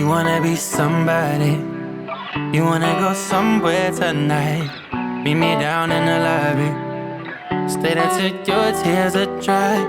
You wanna be somebody. You wanna go somewhere tonight. Meet me down in the lobby. Stay there till your tears are dry.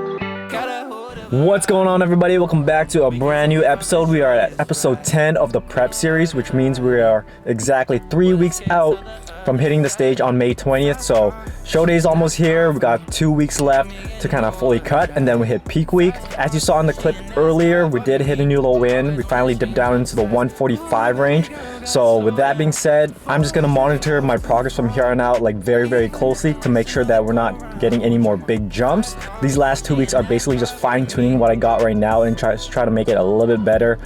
What's going on, everybody? Welcome back to a brand new episode. We are at episode 10 of the prep series, which means we are exactly 3 weeks out from hitting the stage on May 20th. So show day is almost here. We got 2 weeks left to kind of fully cut, and then we hit peak week. As you saw in the clip earlier, we did hit a new low win. We finally dipped down into the 145 range. So with that being said, I'm just gonna monitor my progress from here on out, like very closely, to make sure that we're not getting any more big jumps. These last 2 weeks are basically just fine-tuning what I got right now and try to make it a little bit better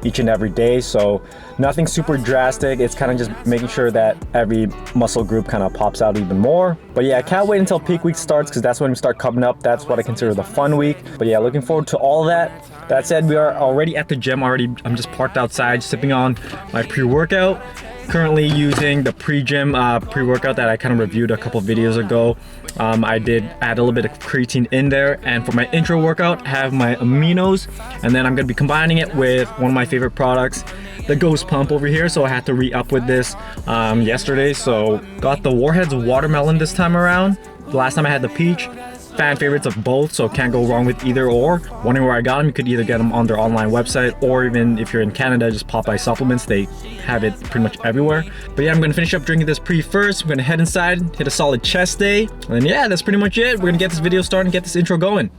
each and every day. So nothing super drastic. It's kind of just making sure that every muscle group kind of pops out even more. But yeah, I can't wait until peak week starts, because that's when we start coming up. That's what I consider the fun week. But yeah, looking forward to all of that. That said, we are already at the gym already. I'm just parked outside sipping on my pre-workout. Currently using the pre-gym pre-workout that I kind of reviewed a couple videos ago. I did add a little bit of creatine in there, and for my intro workout, I have my aminos, and then I'm going to be combining it with one of my favorite products, the Ghost Pump over here. So I had to re-up with this yesterday. So got the Warheads watermelon this time around. The last time I had the peach. Fan favorites of both, so can't go wrong with either or. Wondering where I got them? You could either get them on their online website, or even if you're in Canada, just Popeye Supplements. They have it pretty much everywhere. But yeah, I'm gonna finish up drinking this pre first. We're gonna head inside, hit a solid chest day, and yeah, that's pretty much it. We're gonna get this video started and get this intro going.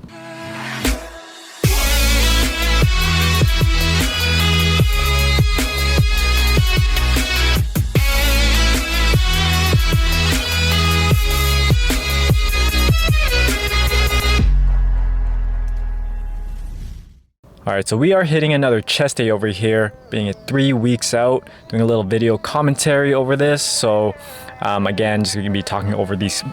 Alright, so we are hitting another chest day over here, being it 3 weeks out, doing a little video commentary over this. So again, just gonna be talking over these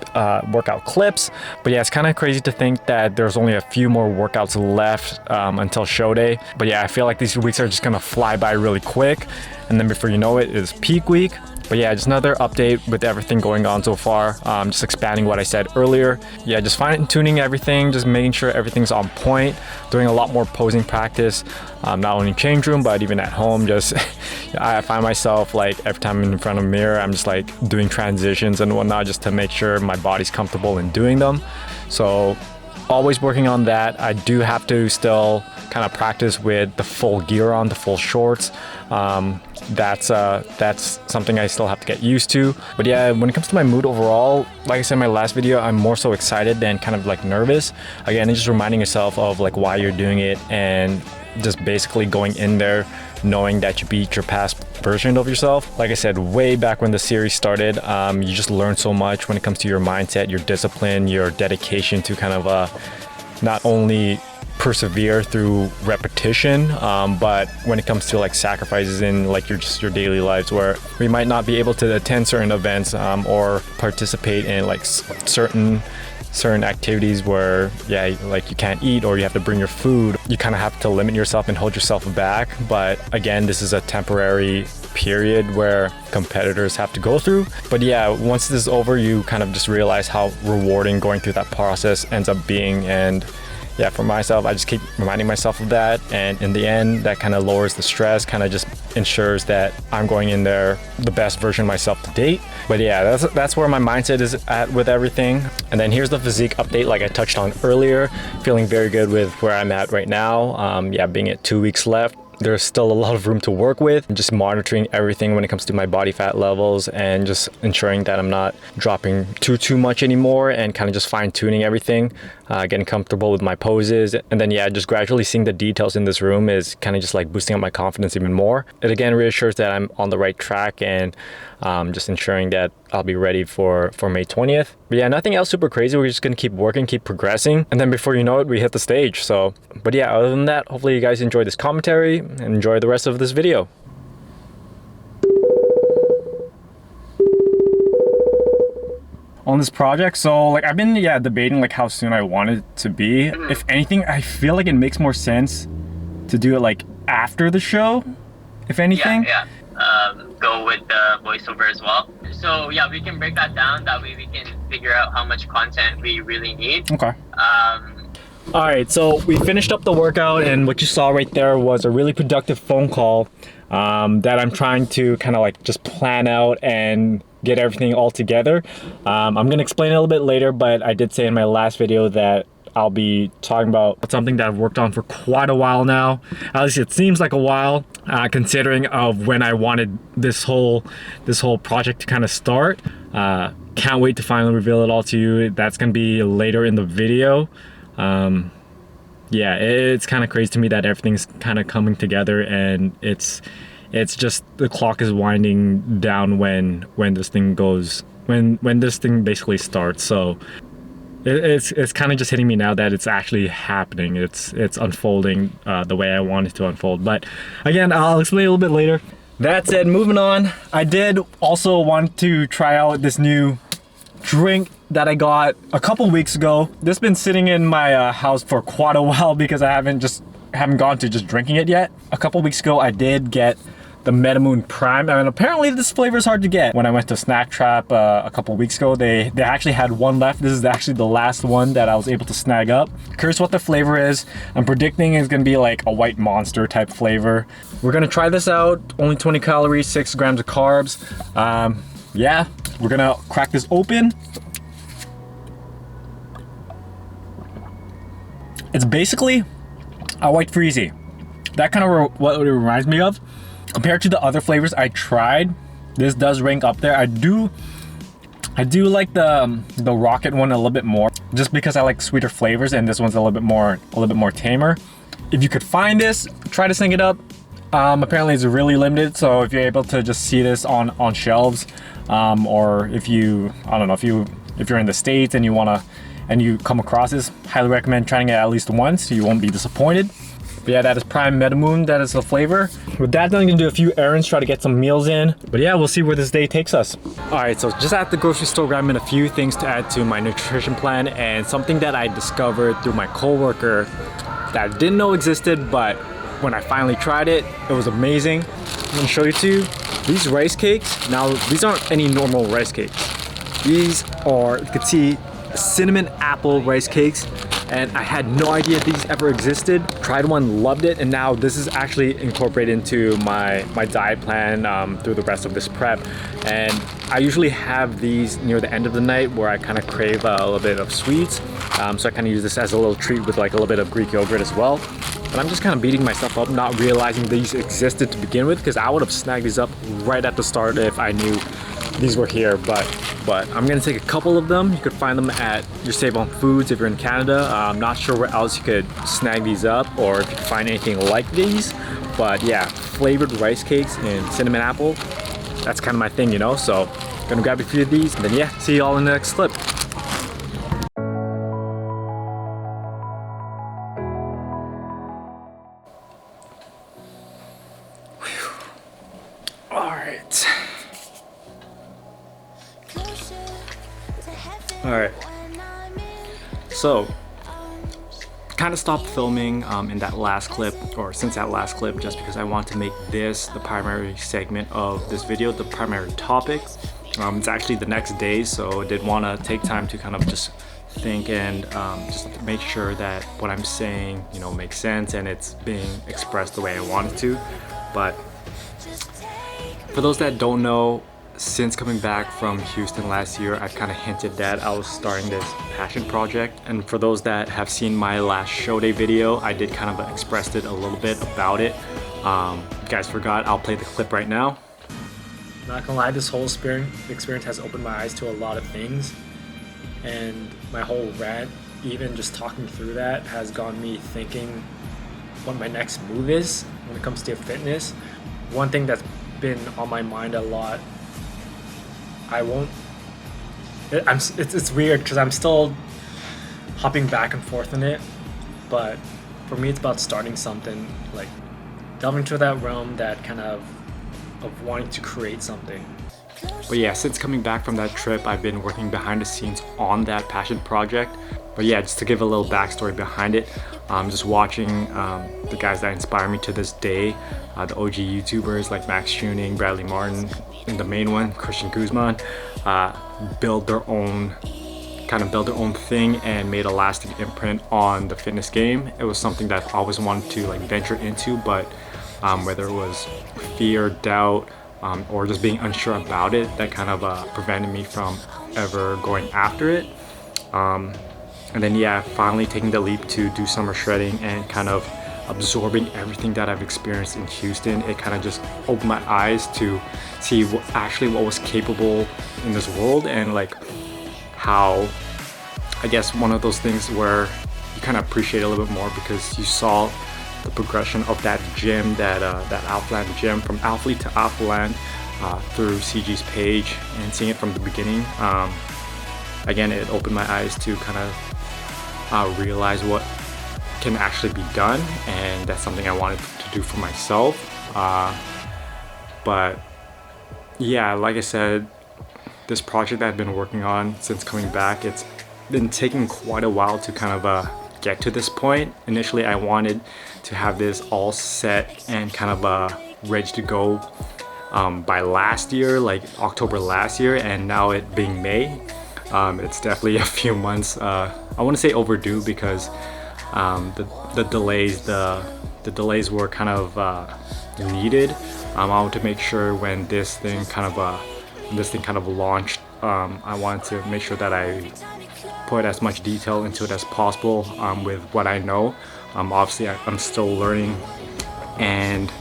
workout clips. But yeah, it's kind of crazy to think that there's only a few more workouts left until show day. But yeah, I feel like these weeks are just gonna fly by really quick, and then before you know it is peak week. But yeah, just another update with everything going on so far. Just expanding what I said earlier. Yeah, just fine-tuning everything, just making sure everything's on point. Doing a lot more posing practice, not only in change room, but even at home. Just I find myself like every time I'm in front of a mirror, I'm just like doing transitions and whatnot, just to make sure my body's comfortable in doing them. So always working on that. I do have to still kind of practice with the full gear on, the full shorts. That's something I still have to get used to. But yeah, when it comes to my mood overall, like I said in my last video, I'm more so excited than kind of like nervous. Again, it's just reminding yourself of like why you're doing it, and just basically going in there knowing that you beat your past version of yourself. Like I said, way back when the series started, you just learn so much when it comes to your mindset, your discipline, your dedication to kind of not only persevere through repetition, but when it comes to like sacrifices in like your daily lives, where we might not be able to attend certain events or participate in like certain activities where like you can't eat, or you have to bring your food. You kind of have to limit yourself and hold yourself back. But again, this is a temporary period where competitors have to go through. But yeah, once this is over, you kind of just realize how rewarding going through that process ends up being. And yeah, for myself, I just keep reminding myself of that, and in the end, that kind of lowers the stress, kind of just ensures that I'm going in there the best version of myself to date. But yeah, that's where my mindset is at with everything. And then here's the physique update, like I touched on earlier. Feeling very good with where I'm at right now. Yeah, being at 2 weeks left. There's still a lot of room to work with. Just monitoring everything when it comes to my body fat levels, and just ensuring that I'm not dropping too much anymore, and kind of just fine tuning everything, getting comfortable with my poses. And then yeah, just gradually seeing the details in this room is kind of just like boosting up my confidence even more. It again reassures that I'm on the right track, and just ensuring that I'll be ready for May 20th. But yeah, nothing else super crazy. We're just gonna keep working, keep progressing, and then before you know it, we hit the stage. So, but yeah, other than that, hopefully you guys enjoy this commentary and enjoy the rest of this video. On this project, so like I've been debating like how soon I want it to be. If anything, I feel like it makes more sense to do it like after the show, if anything. Yeah. Go with the voiceover as well. So yeah, we can break that down. That way we can figure out how much content we really need. Okay. All right, so we finished up the workout, and what you saw right there was a really productive phone call that I'm trying to kind of like just plan out and get everything all together. I'm gonna explain it a little bit later, but I did say in my last video that I'll be talking about something that I've worked on for quite a while now. At least it seems like a while, considering of when I wanted this whole project to kind of start. Can't wait to finally reveal it all to you. That's gonna be later in the video. Yeah, it's kind of crazy to me that everything's kind of coming together, and it's just the clock is winding down when this thing goes, when this thing basically starts. So it's kind of just hitting me now that it's actually happening. It's unfolding the way I want it to unfold. But again, I'll explain a little bit later. That said, moving on, I did also want to try out this new drink that I got a couple weeks ago. This has been sitting in my house for quite a while because I haven't gone to just drinking it yet. A couple weeks ago I did get the Metamoon Prime, and apparently this flavor is hard to get. When I went to Snack Trap a couple weeks ago, they actually had one left. This is actually the last one that I was able to snag up. Curious what the flavor is. I'm predicting it's gonna be like a white Monster type flavor. We're gonna try this out. Only 20 calories, 6 grams of carbs. Yeah, we're gonna crack this open. It's basically a white Freezy. That kind of what it reminds me of. Compared to the other flavors I tried, this does rank up there. I do like the Rocket one a little bit more, just because I like sweeter flavors, and this one's a little bit more tamer. If you could find this, try to sync it up. Apparently it's really limited, so if you're able to just see this on shelves, or if you, I don't know, if you're in the States and you come across this, highly recommend trying it at least once. You won't be disappointed. But yeah, that is Prime Metamoon. That is the flavor. With that, I'm gonna do a few errands, try to get some meals in. But yeah, we'll see where this day takes us. All right, so just at the grocery store, grabbing a few things to add to my nutrition plan, and something that I discovered through my coworker that I didn't know existed, but when I finally tried it, it was amazing. I'm gonna show you two. These rice cakes, now these aren't any normal rice cakes. These are, you can see, cinnamon apple rice cakes, and I had no idea these ever existed. Tried one, loved it, and now this is actually incorporated into my diet plan through the rest of this prep. And I usually have these near the end of the night where I kind of crave a little bit of sweets. So I kind of use this as a little treat with like a little bit of Greek yogurt as well. But I'm just kind of beating myself up, not realizing these existed to begin with, because I would have snagged these up right at the start if I knew these were here. But I'm gonna take a couple of them. You could find them at your Save On Foods if you're in Canada. I'm not sure where else you could snag these up, or if you can find anything like these. But yeah, flavored rice cakes and cinnamon apple, that's kind of my thing, you know? So gonna grab a few of these, and then yeah, see you all in the next clip. Alright, so kind of stopped filming in that last clip, or since that last clip, just because I want to make this the primary segment of this video, the primary topic. It's actually the next day, so I did want to take time to kind of just think and just make sure that what I'm saying, you know, makes sense and it's being expressed the way I want it to. But for those that don't know, since coming back from Houston last year, I've kind of hinted that I was starting this passion project. And for those that have seen my last show day video, I did kind of expressed it a little bit about it. If you guys forgot, I'll play the clip right now. Not gonna lie, this whole experience has opened my eyes to a lot of things. And my whole rant, even just talking through that, has gotten me thinking what my next move is when it comes to fitness. One thing that's been on my mind a lot, it's weird because I'm still hopping back and forth in it, but for me it's about starting something, like delving into that realm, that kind of wanting to create something. But yeah, since coming back from that trip, I've been working behind the scenes on that passion project. But yeah, just to give a little backstory behind it, just watching the guys that inspire me to this day, the OG YouTubers like Max Tuning, Bradley Martin, and the main one, Christian Guzman, build their own kind of build their own thing and made a lasting imprint on the fitness game. It was something that I always wanted to like venture into, but whether it was fear, doubt, or just being unsure about it, that kind of prevented me from ever going after it. And then yeah, finally taking the leap to do summer shredding and kind of absorbing everything that I've experienced in Houston. It kind of just opened my eyes to see what was capable in this world, and like how, I guess, one of those things where you kind of appreciate it a little bit more because you saw the progression of that gym, that Alphaland gym, from Alphalete to Alphaland through CG's page, and seeing it from the beginning. Again, it opened my eyes to kind of realize what can actually be done, and that's something I wanted to do for myself. But yeah, like I said, this project that I've been working on since coming back, it's been taking quite a while to kind of get to this point. Initially, I wanted to have this all set and kind of ready to go by last year, like October last year, and now it being May. It's definitely a few months, I want to say overdue, because the delays were kind of needed. I wanted to make sure when this thing kind of launched, I wanted to make sure that I put as much detail into it as possible with what I know. Obviously, I'm still learning, and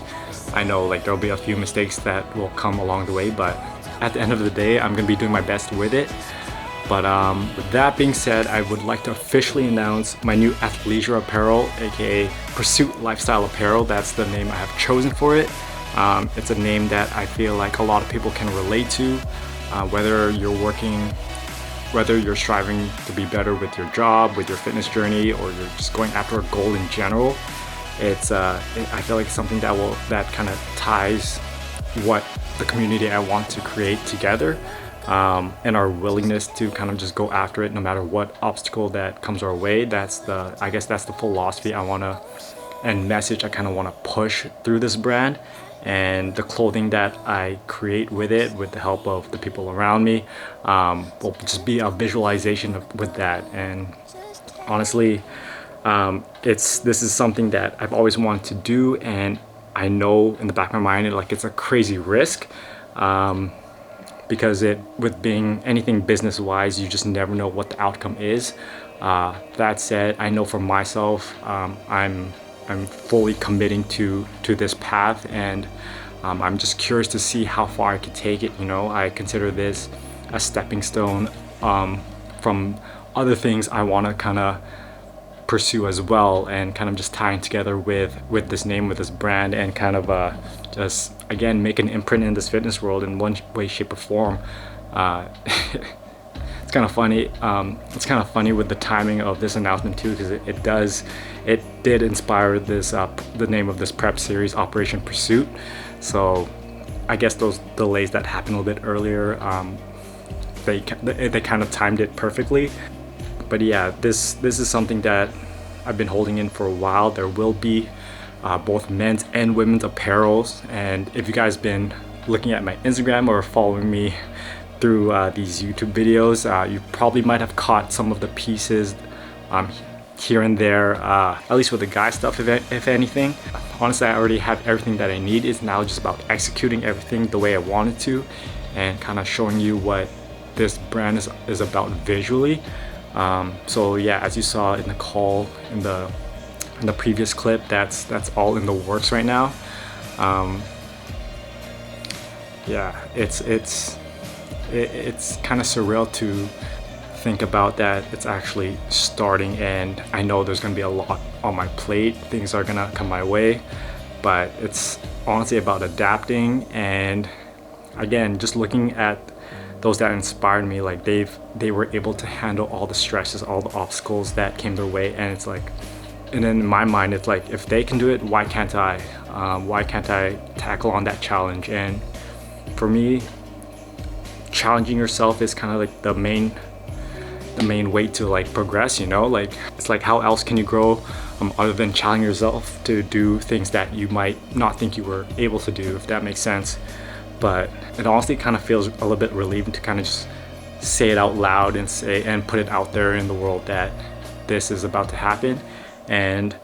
I know like there'll be a few mistakes that will come along the way, but at the end of the day, I'm gonna be doing my best with it. But with that being said, I would like to officially announce my new athleisure apparel, aka Pursuit Lifestyle Apparel. That's the name I have chosen for it. It's a name that I feel like a lot of people can relate to, whether you're striving to be better with your job, with your fitness journey, or you're just going after a goal in general. I feel like it's something that kind of ties what the community I want to create together, and our willingness to kind of just go after it no matter what obstacle that comes our way. I guess that's the philosophy I want to, and message I kind of want to push through this brand. And the clothing that I create with it, with the help of the people around me, will just be a visualization with that. And honestly, this is something that I've always wanted to do, and I know in the back of my mind it's a crazy risk, because with being anything business wise, you just never know what the outcome is. That said, I know for myself, I'm fully committing to this path, and I'm just curious to see how far I could take it. I consider this a stepping stone from other things I want to kind of pursue as well, and kind of just tying together with this name, with this brand, and kind of just again make an imprint in this fitness world in one way, shape, or form. It's kind of funny. It's kind of funny with the timing of this announcement too, because it did inspire this the name of this prep series, Operation Pursuit. So I guess those delays that happened a little bit earlier, they kind of timed it perfectly. But yeah, this is something that I've been holding in for a while. There will be both men's and women's apparels, and if you guys been looking at my Instagram or following me through these YouTube videos, you probably might have caught some of the pieces here and there, at least with the guy stuff, if anything. Honestly, I already have everything that I need. It's now just about executing everything the way I wanted to, and kind of showing you what this brand is about visually. So yeah, as you saw in the call in the previous clip, that's all in the works right now. Yeah, it's kind of surreal to think about that it's actually starting, and I know there's gonna be a lot on my plate. Things are gonna come my way, but it's honestly about adapting, and again, just looking at those that inspired me, like they were able to handle all the stresses, all the obstacles that came their way, and it's like, and then in my mind, it's like, if they can do it, why can't I? Why can't I tackle on that challenge? And for me, challenging yourself is kind of like the main way to like progress, like it's like, how else can you grow other than challenging yourself to do things that you might not think you were able to do, if that makes sense. But it honestly kind of feels a little bit relieving to kind of just say it out loud and put it out there in the world that this is about to happen. And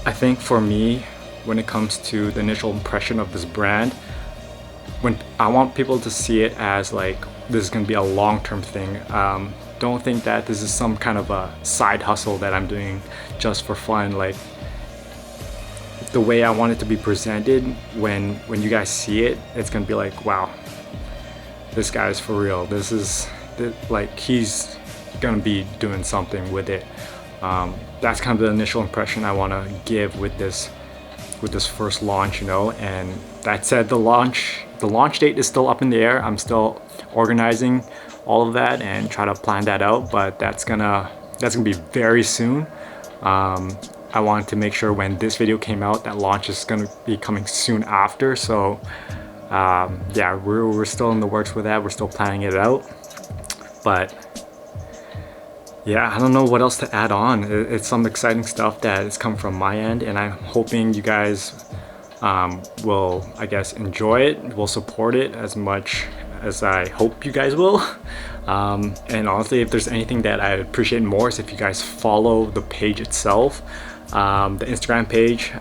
I think for me, when it comes to the initial impression of this brand, when I want people to see it as like this is going to be a long-term thing. Don't think that this is some kind of a side hustle that I'm doing just for fun. Like, the way I want it to be presented, when you guys see it, it's gonna be like, wow, this guy is for real. This is like, he's gonna be doing something with it. That's kind of the initial impression I want to give with this first launch, you know. And that said, the launch date is still up in the air. I'm still organizing all of that and try to plan that out, but that's gonna be very soon. I wanted to make sure when this video came out, that launch is gonna be coming soon after. So yeah, we're still in the works with that. We're still planning it out, but yeah, I don't know what else to add on. It's some exciting stuff that has come from my end, and I'm hoping you guys will, I guess, enjoy it, will support it as much as I hope you guys will. And honestly, if there's anything that I'd appreciate more is if you guys follow the page itself. The Instagram page,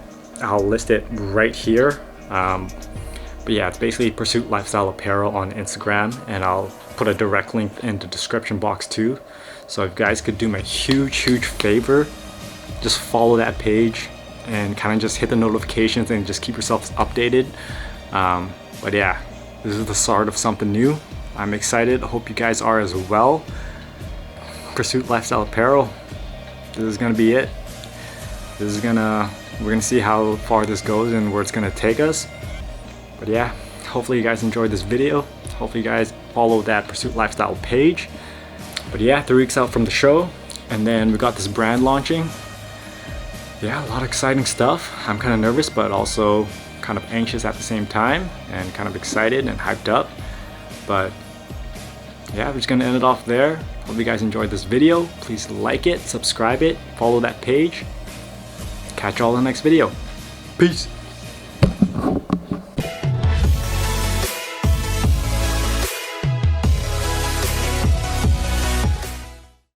I'll list it right here. But yeah, it's basically Pursuit Lifestyle Apparel on Instagram, and I'll put a direct link in the description box too. So if you guys could do me a huge favor, just follow that page and kind of just hit the notifications and just keep yourselves updated. But yeah, this is the start of something new. I'm excited. I hope you guys are as well. Pursuit Lifestyle Apparel. This is gonna be it. We're gonna see how far this goes and where it's gonna take us. But yeah, hopefully you guys enjoyed this video. Hopefully you guys follow that Pursuit Lifestyle page. But yeah, 3 weeks out from the show, and then we got this brand launching. Yeah, a lot of exciting stuff. I'm kind of nervous, but also kind of anxious at the same time, and kind of excited and hyped up. But yeah, we're just gonna end it off there. Hope you guys enjoyed this video. Please like it, subscribe it, follow that page. Catch you all in the next video. Peace.